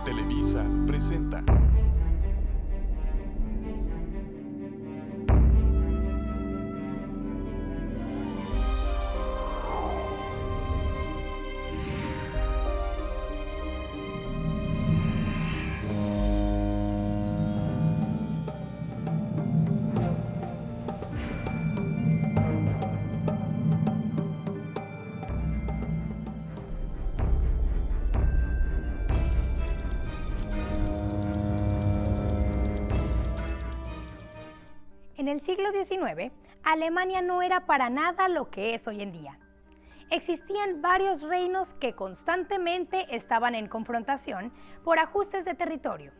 Televisa presenta. En el siglo XIX, Alemania no era para nada lo que es hoy en día. Existían varios reinos que constantemente estaban en confrontación por ajustes de territorio,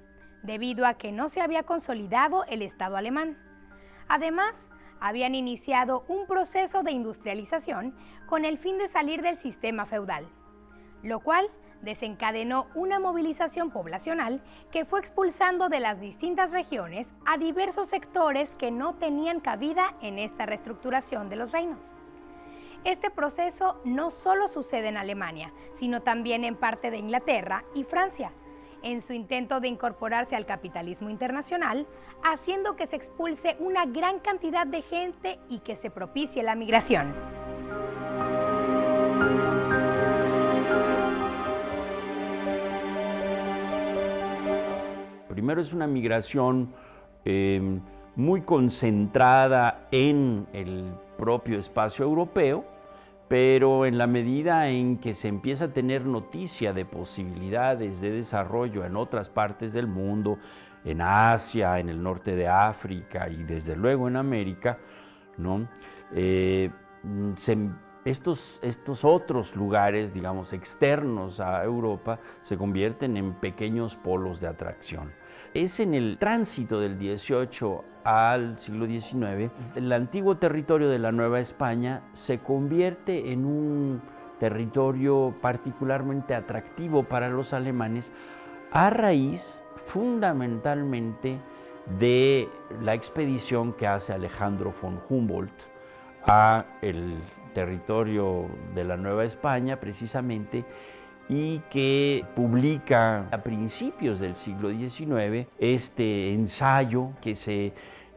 debido a que no se había consolidado el Estado alemán. Además, habían iniciado un proceso de industrialización con el fin de salir del sistema feudal, lo cual desencadenó una movilización poblacional que fue expulsando de las distintas regiones a diversos sectores que no tenían cabida en esta reestructuración de los reinos. Este proceso no solo sucede en Alemania, sino también en parte de Inglaterra y Francia, en su intento de incorporarse al capitalismo internacional, haciendo que se expulse una gran cantidad de gente y que se propicie la migración. Primero es una migración muy concentrada en el propio espacio europeo, pero en la medida en que se empieza a tener noticia de posibilidades de desarrollo en otras partes del mundo, en Asia, en el norte de África y desde luego en América, ¿no? Estos otros lugares, digamos, externos a Europa, se convierten en pequeños polos de atracción. Es en el tránsito del XVIII al siglo XIX, el antiguo territorio de la Nueva España se convierte en un territorio particularmente atractivo para los alemanes a raíz fundamentalmente de la expedición que hace Alejandro von Humboldt a el territorio de la Nueva España precisamente, y que publica a principios del siglo XIX este ensayo que se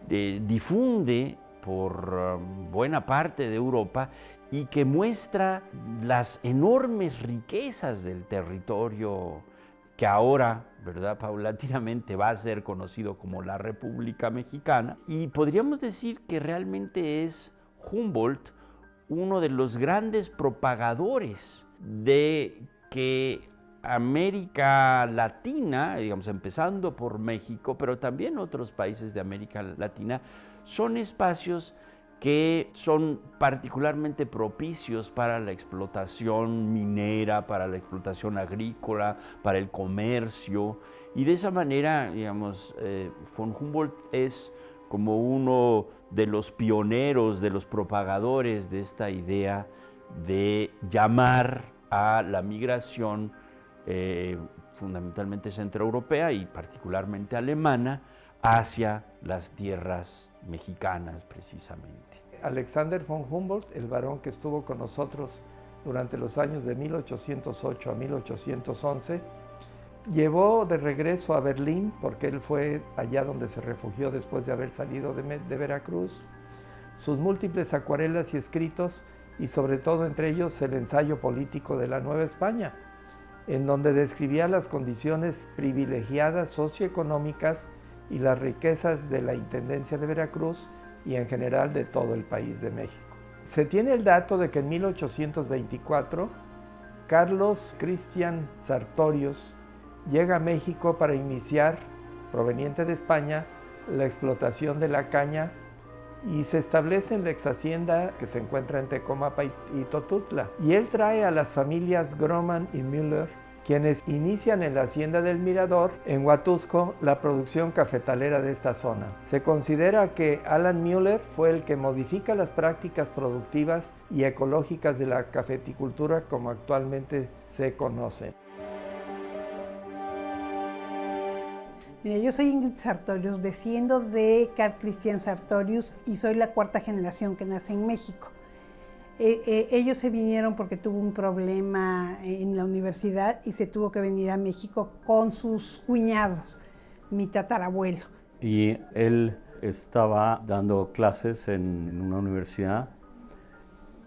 difunde por buena parte de Europa y que muestra las enormes riquezas del territorio que ahora, ¿verdad?, paulatinamente va a ser conocido como la República Mexicana. Y podríamos decir que realmente es Humboldt uno de los grandes propagadores de que América Latina, digamos, empezando por México, pero también otros países de América Latina, son espacios que son particularmente propicios para la explotación minera, para la explotación agrícola, para el comercio, y de esa manera, digamos, von Humboldt es como uno de los pioneros, de los propagadores de esta idea de llamar a la migración fundamentalmente centroeuropea y particularmente alemana hacia las tierras mexicanas precisamente. Alexander von Humboldt, el varón que estuvo con nosotros durante los años de 1808 a 1811, llevó de regreso a Berlín, porque él fue allá donde se refugió después de haber salido de Veracruz, sus múltiples acuarelas y escritos, y sobre todo entre ellos el ensayo político de la Nueva España, en donde describía las condiciones privilegiadas socioeconómicas y las riquezas de la Intendencia de Veracruz y en general de todo el país de México. Se tiene el dato de que en 1824 Carlos Christian Sartorius llega a México para iniciar, proveniente de España, la explotación de la caña y se establece en la ex hacienda que se encuentra en Tecomapa y Totutla. Y él trae a las familias Groman y Müller, quienes inician en la hacienda del Mirador, en Huatusco, la producción cafetalera de esta zona. Se considera que Alan Müller fue el que modifica las prácticas productivas y ecológicas de la cafeticultura como actualmente se conocen. Mira, yo soy Ingrid Sartorius, desciendo de Carl Christian Sartorius y soy la cuarta generación que nace en México. Ellos se vinieron porque tuvo un problema en la universidad y se tuvo que venir a México con sus cuñados, mi tatarabuelo. Y él estaba dando clases en una universidad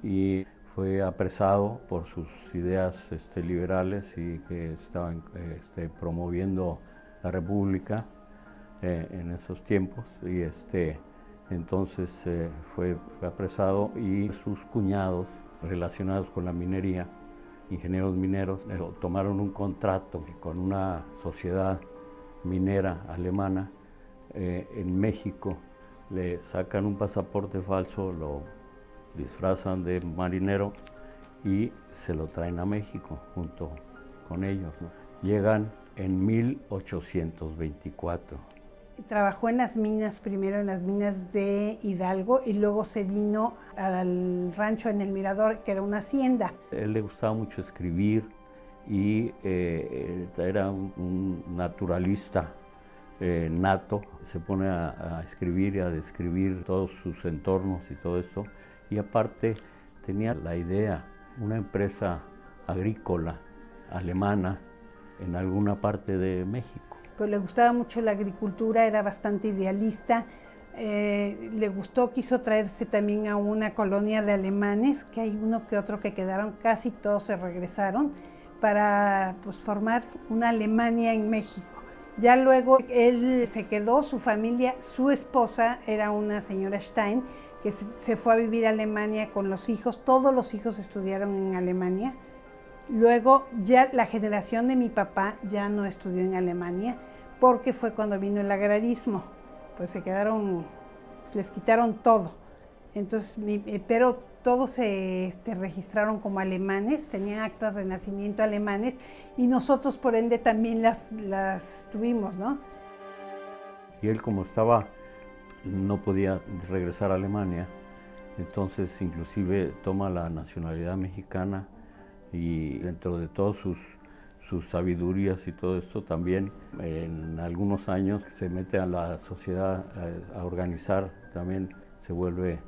y fue apresado por sus ideas liberales y que estaban promoviendo la República en esos tiempos. Y entonces fue apresado y sus cuñados relacionados con la minería, ingenieros mineros, tomaron un contrato con una sociedad minera alemana en México. Le sacan un pasaporte falso, lo disfrazan de marinero y se lo traen a México junto con ellos, ¿no? Llegan en 1824. Trabajó en las minas, primero en las minas de Hidalgo y luego se vino al rancho en El Mirador, que era una hacienda. A él le gustaba mucho escribir y era un naturalista nato. Se pone a escribir y a describir todos sus entornos y todo esto. Y aparte tenía la idea, una empresa agrícola alemana en alguna parte de México. Pero le gustaba mucho la agricultura, era bastante idealista. Le gustó, quiso traerse también a una colonia de alemanes, que hay uno que otro que quedaron, casi todos se regresaron, para formar una Alemania en México. Ya luego él se quedó, su familia, su esposa era una señora Stein, que se fue a vivir a Alemania con los hijos, todos los hijos estudiaron en Alemania. Luego ya la generación de mi papá ya no estudió en Alemania porque fue cuando vino el agrarismo, pues se quedaron, les quitaron todo. Entonces, pero todos se registraron como alemanes, tenían actas de nacimiento alemanes y nosotros por ende también las tuvimos, ¿no? Y él como no podía regresar a Alemania, entonces inclusive toma la nacionalidad mexicana y dentro de todas sus sabidurías y todo esto también en algunos años se mete a la sociedad a organizar, también se vuelve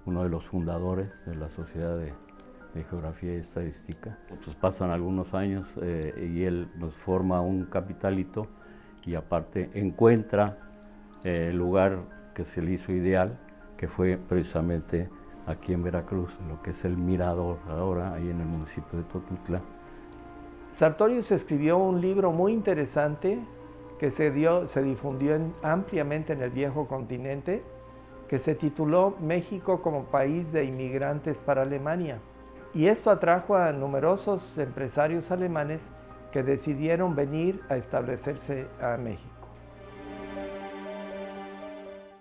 uno de los fundadores de la Sociedad de Geografía y Estadística. Pues pasan algunos años y él nos forma un capitalito y aparte encuentra el lugar que se le hizo ideal, que fue precisamente aquí en Veracruz, lo que es el Mirador ahora, ahí en el municipio de Totutla. Sartorius escribió un libro muy interesante que se difundió ampliamente en el viejo continente, que se tituló México como país de inmigrantes para Alemania. Y esto atrajo a numerosos empresarios alemanes que decidieron venir a establecerse a México.